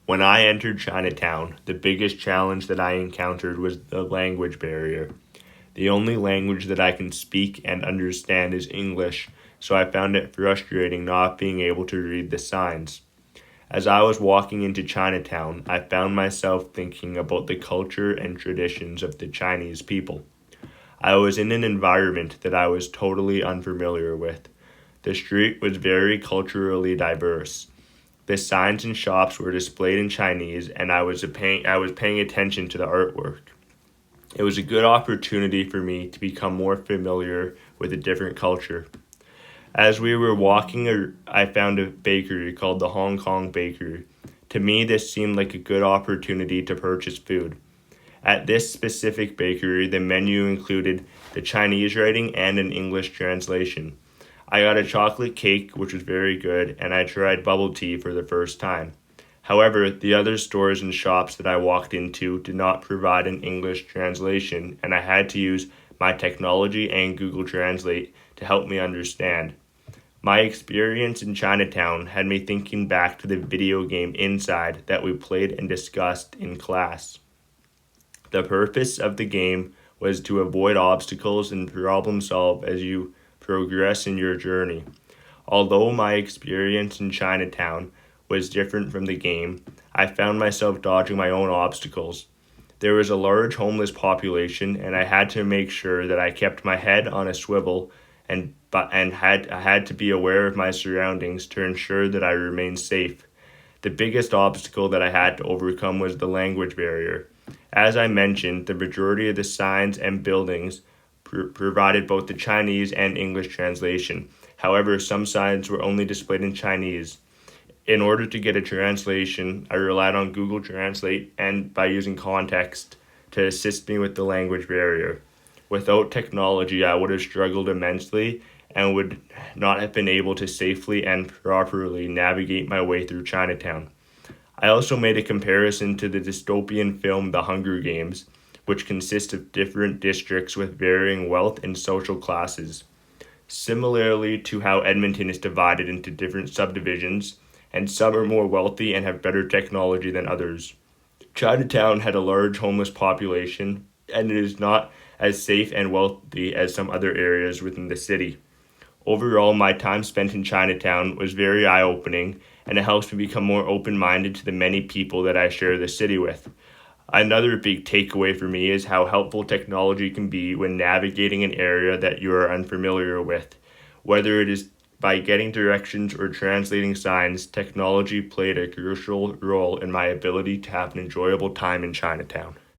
When I entered Chinatown, the biggest challenge that I encountered was the language barrier. The only language that I can speak and understand is English, so I found it frustrating not being able to read the signs. As I was walking into Chinatown, I found myself thinking about the culture and traditions of the Chinese people. I was in an environment that I was totally unfamiliar with. The street was very culturally diverse. The signs and shops were displayed in Chinese, and I was paying attention to the artwork. It was a good opportunity for me to become more familiar with a different culture. As we were walking, I found a bakery called the Hong Kong Bakery. To me, this seemed like a good opportunity to purchase food. At this specific bakery, the menu included the Chinese writing and an English translation. I got a chocolate cake, which was very good, and I tried bubble tea for the first time. However, the other stores and shops that I walked into did not provide an English translation, and I had to use my technology and Google Translate to help me understand. My experience in Chinatown had me thinking back to the video game Inside that we played and discussed in class. The purpose of the game was to avoid obstacles and problem solve as you progress in your journey. Although my experience in Chinatown was different from the game, I found myself dodging my own obstacles. There was a large homeless population, and I had to make sure that I kept my head on a swivel I had to be aware of my surroundings to ensure that I remained safe. The biggest obstacle that I had to overcome was the language barrier. As I mentioned, the majority of the signs and buildings provided both the Chinese and English translation. However, some signs were only displayed in Chinese. In order to get a translation, I relied on Google Translate and by using context to assist me with the language barrier. Without technology, I would have struggled immensely and would not have been able to safely and properly navigate my way through Chinatown. I also made a comparison to the dystopian film The Hunger Games, which consists of different districts with varying wealth and social classes. Similarly to how Edmonton is divided into different subdivisions, and some are more wealthy and have better technology than others. Chinatown had a large homeless population, and it is not as safe and wealthy as some other areas within the city. Overall, my time spent in Chinatown was very eye-opening, and it helps me become more open-minded to the many people that I share the city with. Another big takeaway for me is how helpful technology can be when navigating an area that you are unfamiliar with. Whether it is by getting directions or translating signs, technology played a crucial role in my ability to have an enjoyable time in Chinatown.